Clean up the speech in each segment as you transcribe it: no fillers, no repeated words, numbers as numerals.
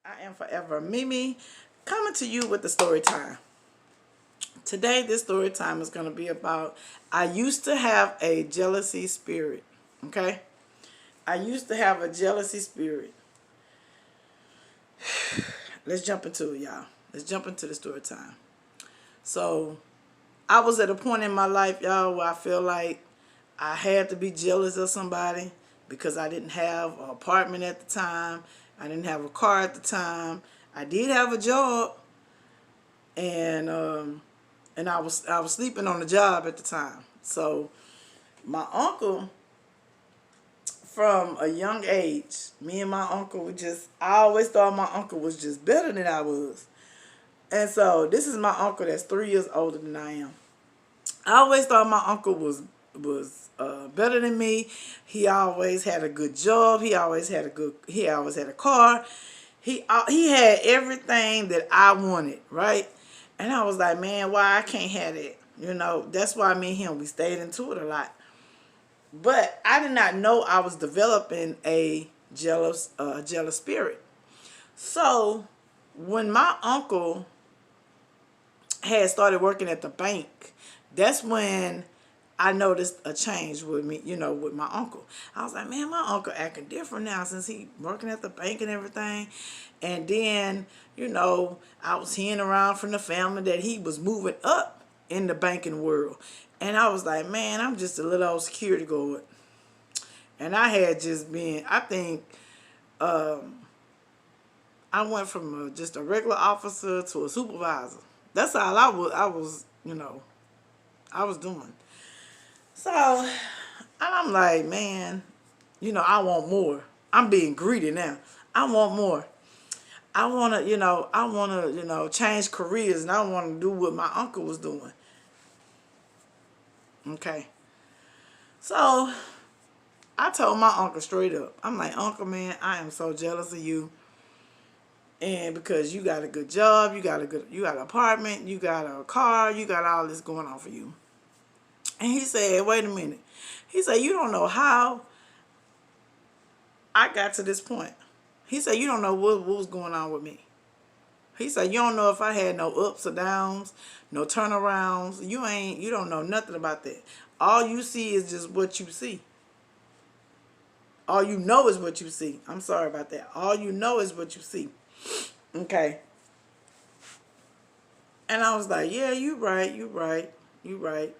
I am forever Mimi, coming to you with the story time. Today, this story time is going to be about I used to have a jealousy spirit. Okay? I used to have a jealousy spirit. Let's jump into it, y'all. Let's jump into the story time. So, I was at a point in my life, y'all, where I feel like I had to be jealous of somebody because I didn't have an apartment at the time. I didn't have a car at the time. I did have a job, and I was sleeping on the job at the time. So my uncle, from a young age, me and my uncle I always thought my uncle was just better than I was. And so this is my uncle that's 3 years older than I am. I always thought my uncle was better than me. He always had a good job. He always had a car. He had everything that I wanted, right? And I was like, man, why I can't have that? That's why me and him, we stayed into it a lot. But I did not know I was developing a jealous spirit. So when my uncle had started working at the bank, that's when I noticed a change with me, with my uncle. I was like, man, my uncle acting different now since he working at the bank and everything. And then, I was hearing around from the family that he was moving up in the banking world. And I was like, man, I'm just a little old security guard. And I had just been, I think, I went from just a regular officer to a supervisor. That's all I was doing. So, and I'm like, man, I want more. I'm being greedy now. I want more. I want to change careers, and I want to do what my uncle was doing. Okay. So, I told my uncle straight up. I'm like, Uncle, man, I am so jealous of you. And because you got a good job, you got an apartment, you got a car, you got all this going on for you. And he said, wait a minute. He said, you don't know how I got to this point. He said, you don't know what was going on with me. He said, you don't know if I had no ups or downs, no turnarounds. You don't know nothing about that. All you see is just what you see. All you know is what you see. I'm sorry about that. All you know is what you see. Okay. And I was like, yeah, you right, you right, you right.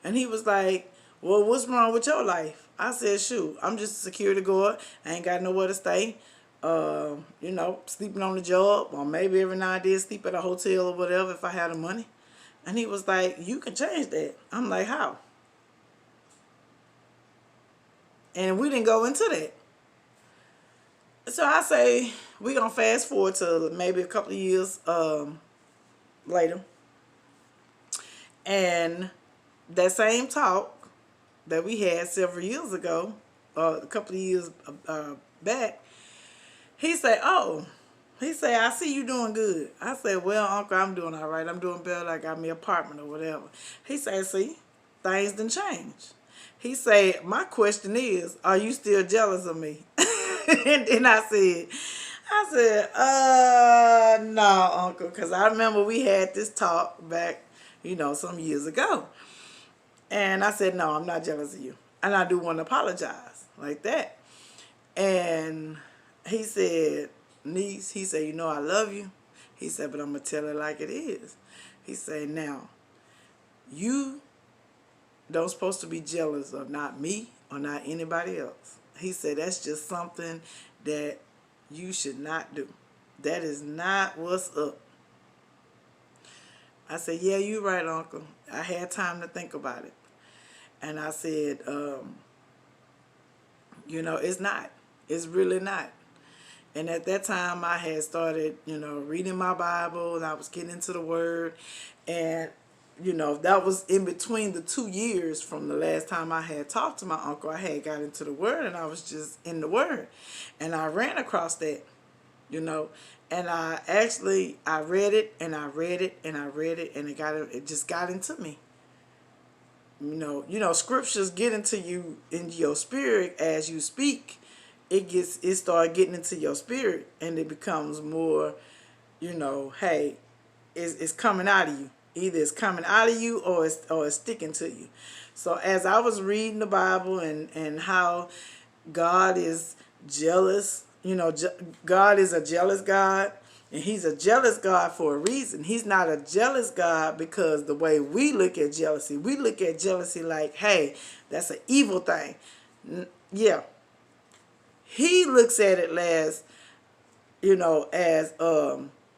And he was like, well, what's wrong with your life? I said, shoot, I'm just a security guard. I ain't got nowhere to stay. Sleeping on the job, or maybe every now and then sleep at a hotel or whatever if I had the money. And he was like, you can change that. I'm like, how? And we didn't go into that. So I say, we're going to fast forward to maybe a couple of years later. And that same talk that we had several years ago, a couple of years back, he said, I see you doing good. I said, well, Uncle, I'm doing all right. I'm doing better. I got me an apartment or whatever. He said, see, things done changed. He said, my question is, are you still jealous of me? And then I said, no, Uncle, because I remember we had this talk back, some years ago. And I said, no, I'm not jealous of you. And I do want to apologize like that. And he said, niece, he said, I love you. He said, but I'm going to tell it like it is. He said, now, you don't supposed to be jealous of not me or not anybody else. He said, that's just something that you should not do. That is not what's up. I said, yeah, you're right, Uncle. I had time to think about it. And I said, it's not. It's really not. And at that time, I had started, reading my Bible, and I was getting into the Word. And, that was in between the 2 years from the last time I had talked to my uncle. I had got into the Word, and I was just in the Word. And I ran across that, and I read it, and I read it, and I read it, and it just got into me. Scriptures get into you, into your spirit as you speak it start getting into your spirit, and it becomes more, hey, it's coming out of you. Either it's coming out of you, or it's sticking to you. So as I was reading the Bible, and how God is jealous, God is a jealous God, and he's a jealous God for a reason. He's not a jealous God because the way we look at jealousy, we look at jealousy like, hey, that's an evil thing. Yeah. He looks at it as, as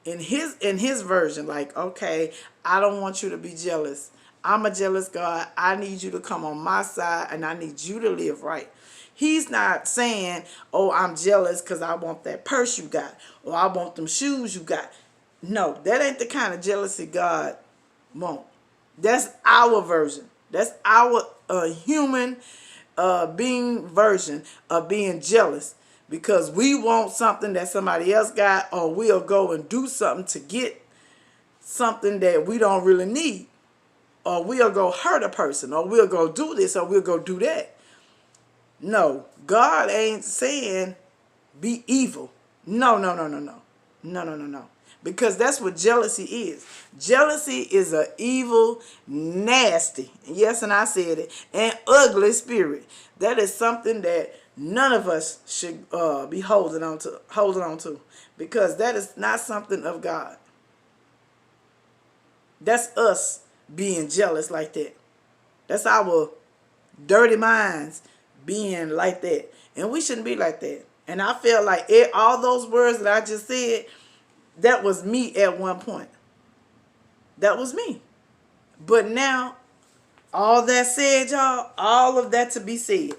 in his version, like, okay, I don't want you to be jealous. I'm a jealous God. I need you to come on my side, and I need you to live right. He's not saying, oh, I'm jealous because I want that purse you got, or I want them shoes you got. No, that ain't the kind of jealousy God wants. That's our version. That's our human being version of being jealous, because we want something that somebody else got, or we'll go and do something to get something that we don't really need, or we'll go hurt a person, or we'll go do this, or we'll go do that. No, God ain't saying be evil. No, no, no, no, no. No, no, no, no. Because that's what jealousy is. Jealousy is an evil, nasty, yes, and I said it, and ugly spirit. That is something that none of us should be holding on to. Because that is not something of God. That's us being jealous like that. That's our dirty minds being like that. And we shouldn't be like that. And I feel like all those words that I just said, that was me at one point. That was me. But now, all that said, y'all, all of that to be said,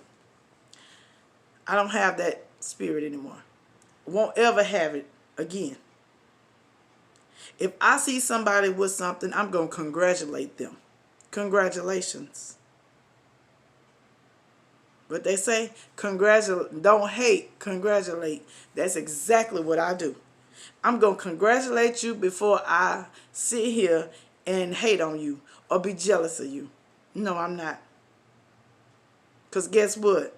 I don't have that spirit anymore. Won't ever have it again. If I see somebody with something, I'm going to congratulate them. Congratulations. But they say, don't hate, congratulate. That's exactly what I do. I'm going to congratulate you before I sit here and hate on you or be jealous of you. No, I'm not. Because guess what?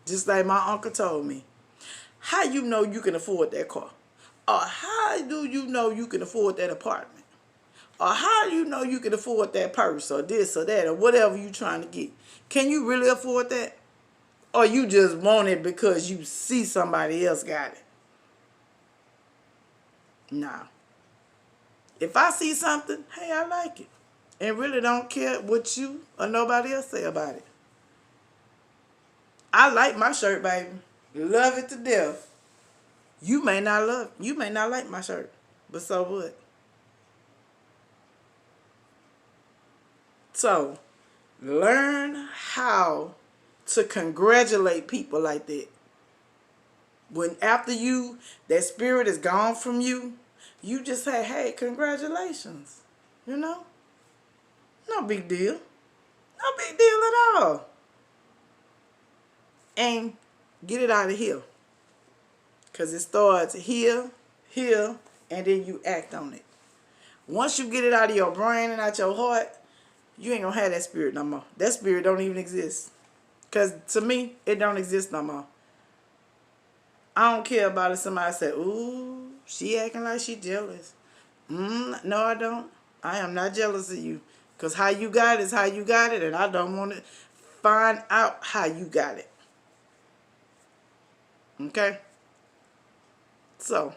Just like my uncle told me, how you know you can afford that car? Or how do you know you can afford that apartment? Or how do you know you can afford that purse or this or that or whatever you're trying to get? Can you really afford that? Or you just want it because you see somebody else got it? Nah. If I see something, hey, I like it. And really don't care what you or nobody else say about it. I like my shirt, baby. Love it to death. You may not like my shirt. But so what? So, learn how to congratulate people like that. When after that spirit is gone from you, you just say, hey, congratulations. No big deal. No big deal at all. And get it out of here. Because it starts here, and then you act on it. Once you get it out of your brain and out your heart, you ain't going to have that spirit no more. That spirit don't even exist. Because to me, it don't exist no more. I don't care about it. Somebody say, ooh, she acting like she jealous. No, I don't. I am not jealous of you. Because how you got it is how you got it. And I don't want to find out how you got it. Okay? So,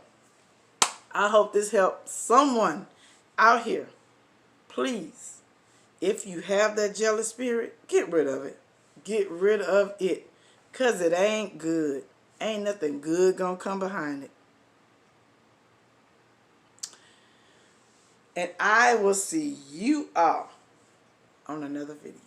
I hope this helps someone out here. Please, if you have that jealous spirit, get rid of it. Get rid of it. Because it ain't good. Ain't nothing good gonna come behind it. And I will see you all on another video.